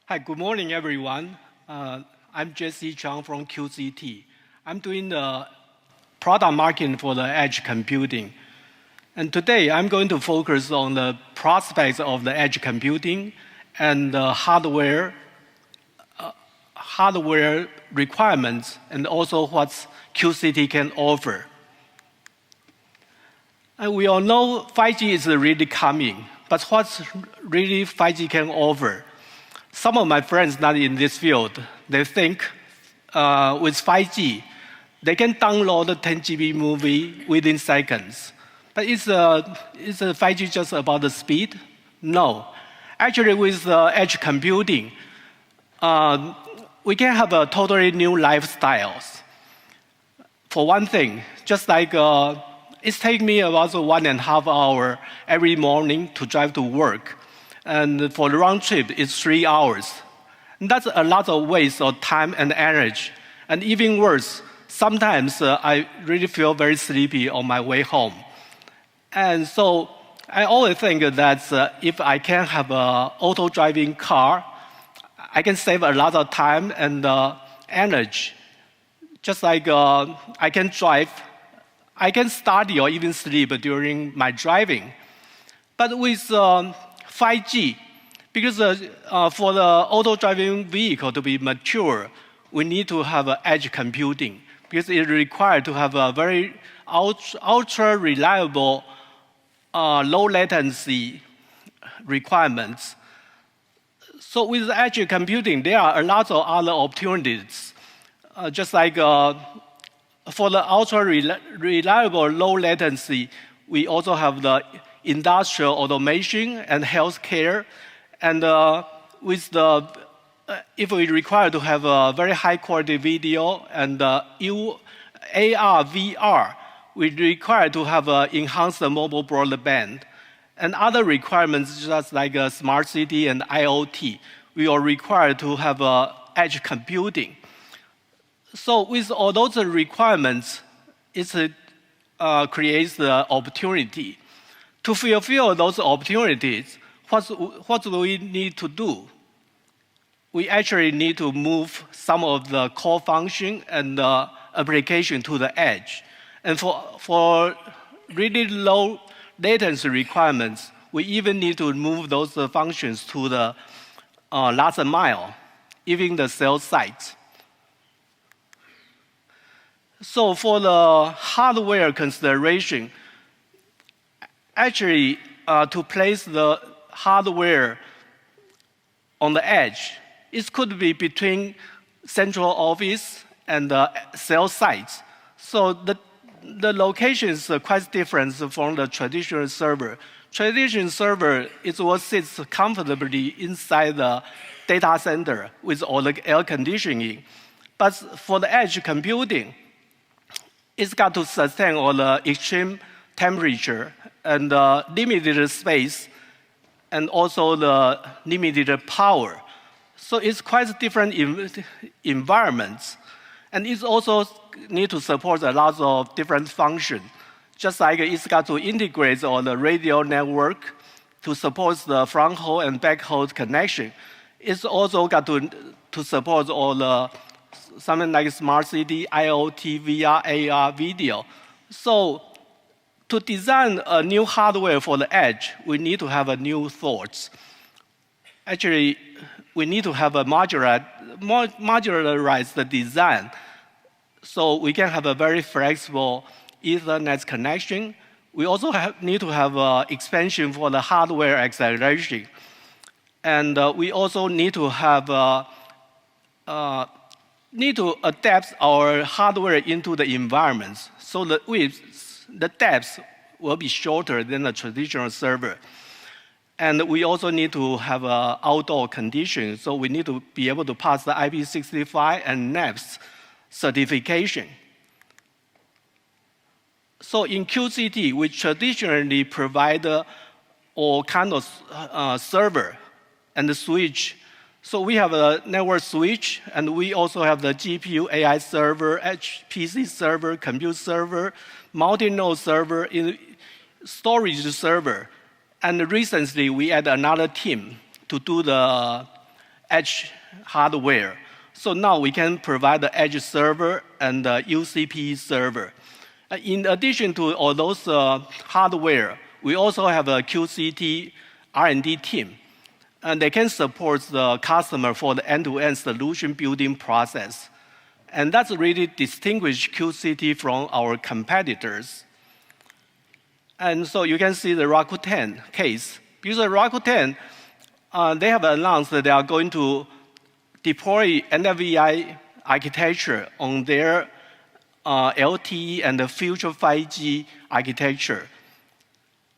Hi, good morning, everyone. I'm Chiang from QCT. I'm doing the product marketing for the edge computing. And today, I'm going to focus on the prospects of the edge computing and the hardware requirements, and also what QCT can offer. And we all know 5G is really coming, but what's really 5G can offer? Some of my friends not in this field, they think with 5G, they can download a 10 GB movie within seconds. But is 5G just about the speed? No. Actually, with edge computing, we can have a totally new lifestyles. For one thing, just like it's taking me about 1.5 hours every morning to drive to work. And for the round trip, it's 3 hours. And that's a lot of waste of time and energy. And even worse, sometimes I really feel very sleepy on my way home. And so I always think that if I can have an auto-driving car, I can save a lot of time and energy. Just like I can drive, I can study or even sleep during my driving. But with 5G, because for the auto-driving vehicle to be mature, we need to have edge computing, because it requires to have a very ultra-reliable, low-latency requirements. So with edge computing, there are a lot of other opportunities. Just like for the ultra-reliable, low-latency, we also have the industrial automation and healthcare, and with the if we require to have a very high quality video and AR, VR, we require to have enhanced mobile broadband, and other requirements just like smart city and IoT. We are required to have edge computing. So with all those requirements, it creates the opportunity. To fulfill those opportunities, what do we need to do? We actually need to move some of the core function and application to the edge. And for really low latency requirements, we even need to move those functions to the last mile, even the cell site. So for the hardware consideration, actually, to place the hardware on the edge, it could be between central office and the cell sites. So the location is quite different from the traditional server. Traditional server is what sits comfortably inside the data center with all the air conditioning. But for the edge computing, it's got to sustain all the extreme temperature and limited space, and also the limited power. So it's quite different environments. And it also need to support a lot of different functions. Just like it's got to integrate all the radio network to support the front hole and back hole connection. It's also got to support all the something like smart city, IoT, VR, AR, video. So to design a new hardware for the edge, we need to have a new thoughts. Actually, we need to have a modularized design, so we can have a very flexible Ethernet connection. We also need to have expansion for the hardware acceleration, and we also need to have need to adapt our hardware into the environments, so the depths will be shorter than a traditional server. And we also need to have outdoor conditions, so we need to be able to pass the IP65 and NEPS certification. So in QCT, we traditionally provide all kind of server and the switch. So we have a network switch, and we also have the GPU AI server, HPC server, compute server, multi-node server, storage server. And recently, we added another team to do the edge hardware. So now we can provide the edge server and the UCP server. In addition to all those hardware, we also have a QCT R&D team. And they can support the customer for the end-to-end solution building process. And that's really distinguished QCT from our competitors. And so you can see the Rakuten case. Because Rakuten, they have announced that they are going to deploy NFVI architecture on their LTE and the future 5G architecture.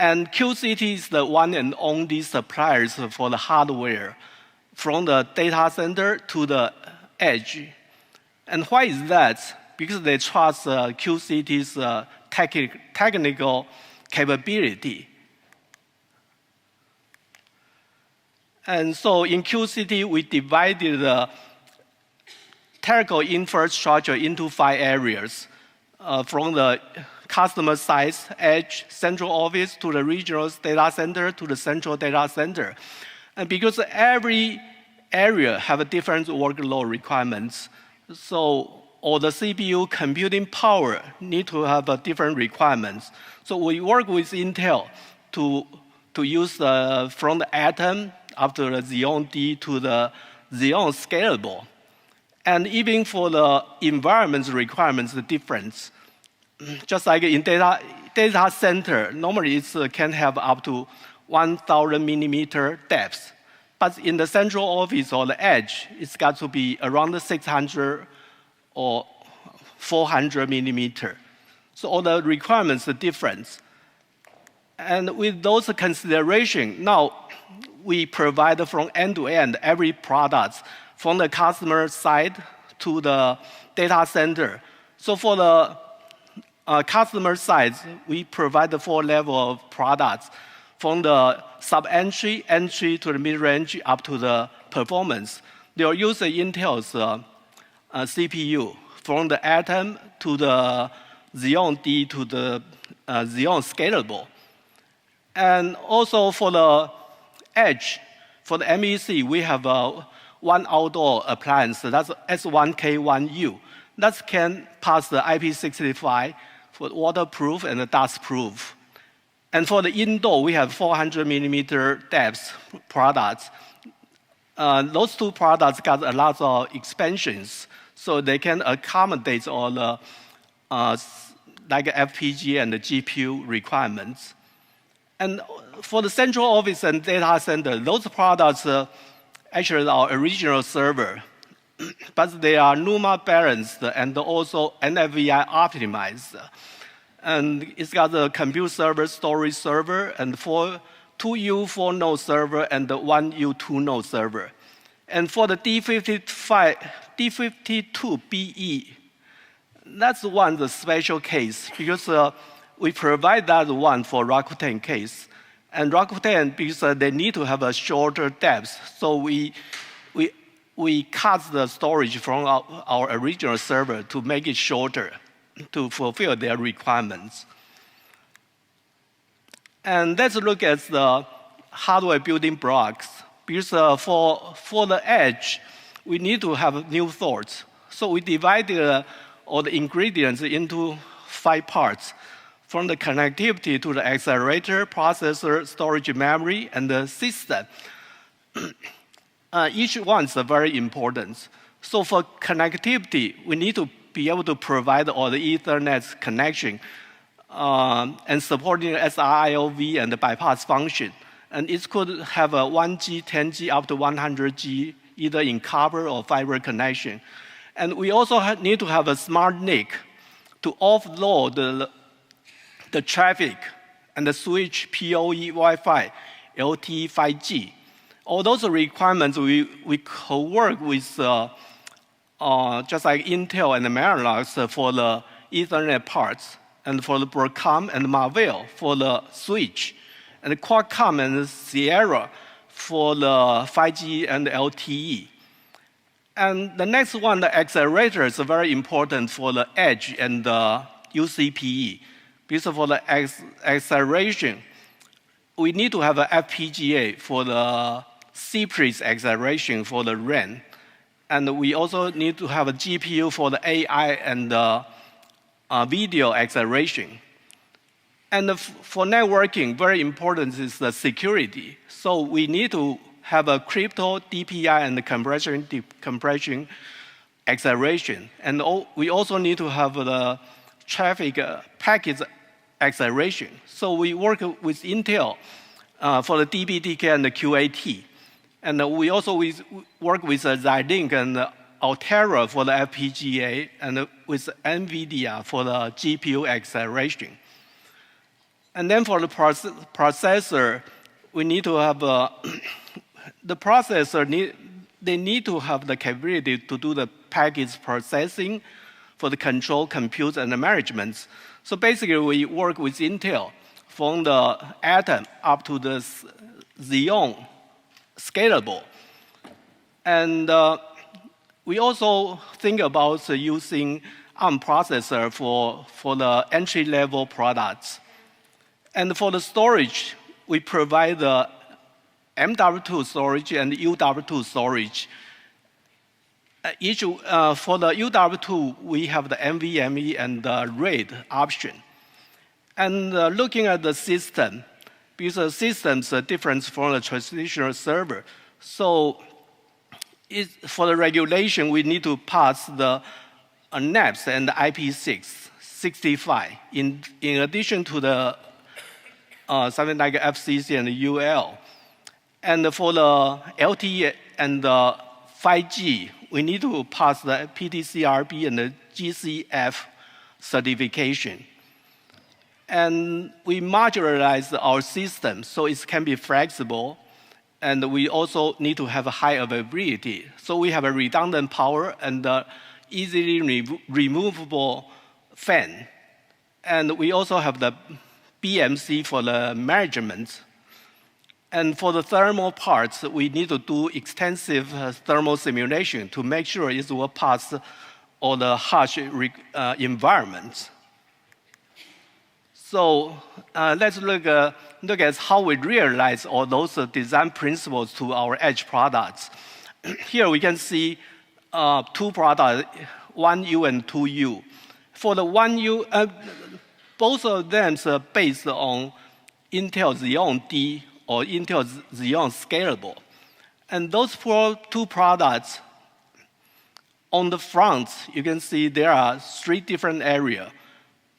And QCT is the one and only suppliers for the hardware from the data center to the edge. And why is that? Because they trust QCT's technical capability. And so in QCT, we divided the telco infrastructure into 5 areas, from the customer side, edge, central office, to the regional data center, to the central data center. And because every area have a different workload requirements, so all the CPU computing power need to have different requirements. So we work with Intel to use from the Atom up to the Xeon D to the Xeon Scalable. And even for the environment requirements, the difference. Just like in data center, normally it can have up to 1,000 millimeter depth. But in the central office or the edge, it's got to be around 600 or 400 millimeter. So all the requirements are different. And with those considerations, now we provide from end to end every product from the customer side to the data center. So for the customer side, we provide the 4 levels of products from the sub-entry, entry to the mid-range, up to the performance. They'll use the Intel's CPU from the Atom to the Xeon D to the Xeon Scalable. And also for the edge, for the MEC, we have one outdoor appliance, that's S1K1U. That can pass the IP65 for waterproof and dustproof. And for the indoor, we have 400 millimeter depth products. Those 2 products got a lot of expansions, so they can accommodate all the like FPGA and the GPU requirements. And for the central office and data center, those products actually are original server, but they are NUMA balanced and also NFVI optimized. And it's got a compute server, storage server, and 2U 4-node server and 1U 2-node server. And for the D52BE, that's the special case because we provide that one for Rakuten case. And Rakuten, because they need to have a shorter depth, so we cut the storage from our original server to make it shorter to fulfill their requirements. And let's look at the hardware building blocks. Because for the edge, we need to have new thoughts. So we divided all the ingredients into 5 parts, from the connectivity to the accelerator, processor, storage memory, and the system. Each one is very important. So for connectivity, we need to be able to provide all the Ethernet connection and supporting SRIOV and the bypass function. And it could have a 1G, 10G, up to 100G, either in copper or fiber connection. And we also need to have a smart NIC to offload the traffic and the switch PoE, Wi-Fi, LTE, 5G. All those requirements, we co-work with just like Intel and Mellanox for the Ethernet parts, and for the Broadcom and Marvell for the switch, and Qualcomm and Sierra for the 5G and LTE. And the next one, the accelerator, is very important for the edge and the UCPE. Because for the acceleration, we need to have an FPGA for the CPRIS acceleration for the RAN. And we also need to have a GPU for the AI and video acceleration. And for networking, very important is the security. So we need to have a crypto DPI and the compression acceleration. And we also need to have the traffic packet acceleration. So we work with Intel for the DBTK and the QAT. And we also work with Xilinx and Altera for the FPGA, and with NVIDIA for the GPU acceleration. And then for the processor, we need to have the processor they need to have the capability to do the package processing for the control, compute, and the management. So basically, we work with Intel from the Atom up to the Xeon scalable. And we also think about using ARM processor for the entry-level products. And for the storage, we provide the MW2 storage and UW2 storage. For the UW2, we have the NVMe and the RAID option. And looking at the system, because the systems are different from the traditional server. So for the regulation, we need to pass the NAPS and the IP6, 65, in addition to the something like FCC and the UL. And for the LTE and the 5G, we need to pass the PTCRB and the GCF certification. And we modularize our system so it can be flexible, and we also need to have a high availability. So we have a redundant power and easily removable fan. And we also have the BMC for the management. And for the thermal parts, we need to do extensive thermal simulation to make sure it will pass all the harsh environments. So let's look at how we realize all those design principles to our edge products. Here we can see two products, 1U and 2U. For the 1U, both of them are based on Intel Xeon D or Intel Xeon Scalable. And those two products, on the front, you can see there are three different areas.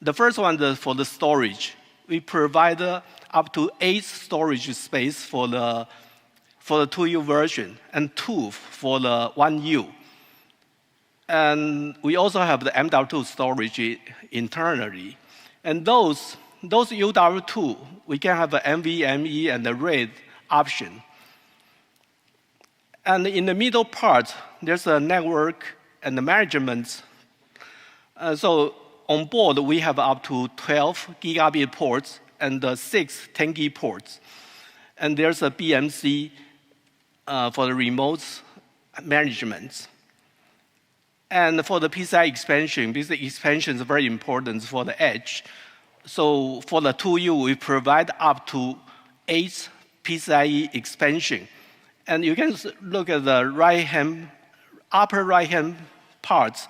The first one is for the storage. We provide up to 8 storage space for the 2U version and 2 for the 1U. And we also have the MW2 storage internally. And those UW2, we can have an NVMe and the RAID option. And in the middle part, there's a network and the management. So on board, we have up to 12 gigabit ports and 6 10G ports. And there's a BMC for the remote management. And for the PCI expansion, because the expansion is very important for the edge. So for the 2U, we provide up to 8 PCIe expansion. And you can look at the upper right-hand parts.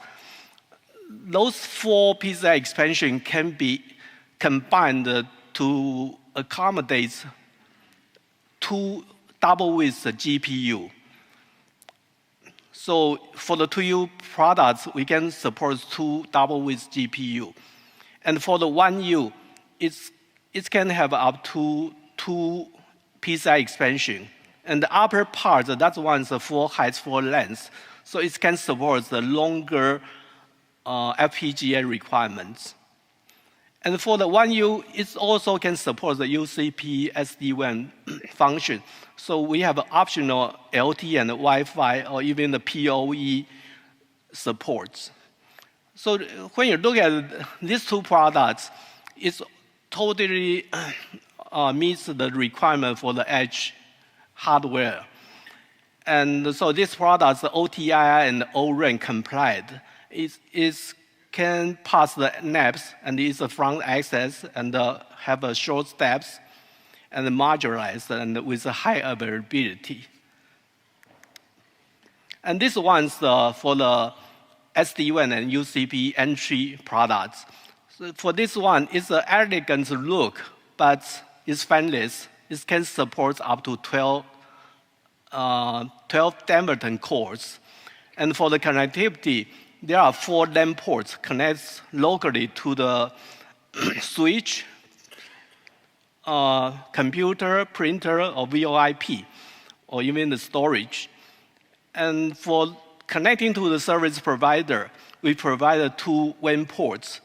Those 4 PCI expansion can be combined to accommodate 2 double-width GPU. So for the 2U products, we can support 2 double-width GPU. And for the 1U, it can have up to 2 PCI expansion. And the upper part, that one is a 4 height, 4 length. So it can support the longer FPGA requirements. And for the 1U, it also can support the UCP SD-WAN function. So we have optional LTE and Wi-Fi, or even the PoE supports. So when you look at these two products, it totally meets the requirement for the edge hardware. And so these products, the OTI and O-RAN complied. It can pass the NAPS, and it's a front access, and have a short steps, and modularized, and with a high availability. And this one's for the SD-WAN and UCP entry products. So for this one, it's an elegant look, but it's fanless. It can support up to 12 Denverton cores. And for the connectivity, there are 4 LAN ports connect locally to the switch, computer, printer, or VoIP, or even the storage. And for connecting to the service provider, we provide 2 WAN ports.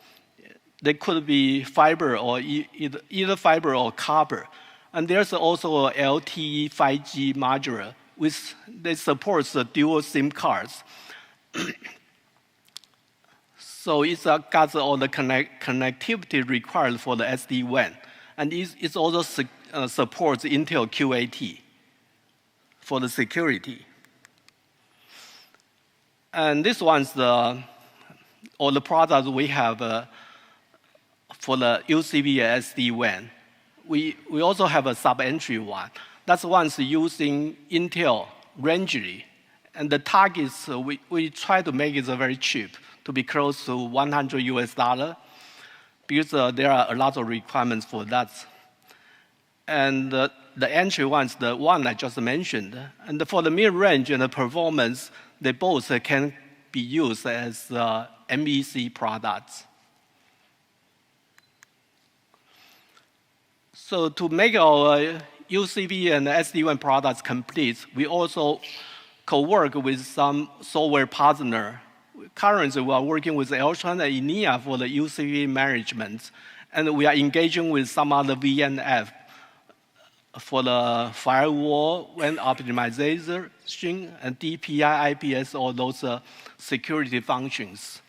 They could be fiber or either fiber or copper. And there's also a LTE 5G module, which they supports the dual SIM cards. So it's got all the connectivity required for the SD-WAN. And it also supports Intel QAT for the security. And this one's all the products we have for the UCP and SD-WAN. We also have a sub-entry one. That's one's using Intel Rangely. And the targets, we try to make it very cheap, to be close to $100 US, because there are a lot of requirements for that. And the entry one's the one I just mentioned. And for the mid-range and the performance, they both can be used as MEC products. So to make our UCP and SD-WAN products complete, we also co-work with some software partner. Currently, we are working with Altran and ENIA for the UCP management, and we are engaging with some other VNF for the firewall, WAN optimization, and DPI, IPS, all those security functions.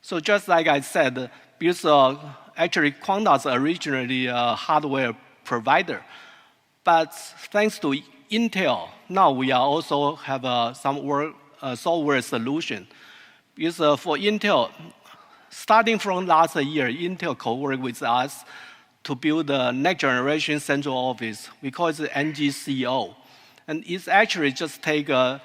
So just like I said, because actually Quanta's originally a hardware provider, but thanks to Intel, now we are also have some software solution. Because for Intel, starting from last year, Intel co-worked with us to build the next generation central office. We call it NGCO. And it's actually just take a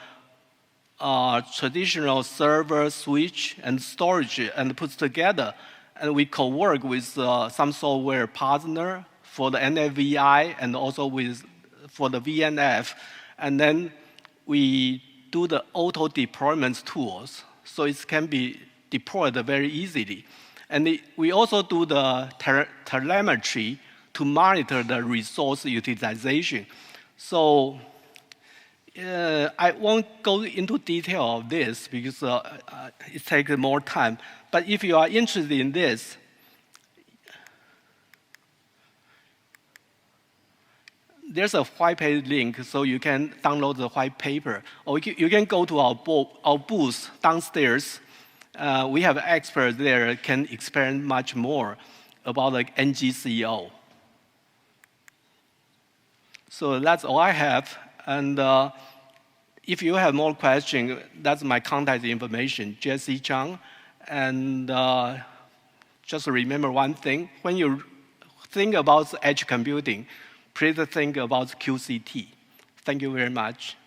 traditional server, switch, and storage and put together. And we co-work with some software partner for the NFVI and also for the VNF. And then we do the auto deployment tools, so it can be deployed very easily. And we also do the telemetry to monitor the resource utilization. So I won't go into detail of this because it takes more time. But if you are interested in this, there's a white paper link, so you can download the white paper. Or you can go to our booth downstairs. We have experts there can explain much more about the NGCO. So that's all I have. And if you have more questions, that's my contact information, Jesse Chiang. And just remember one thing. When you think about edge computing, please think about QCT. Thank you very much.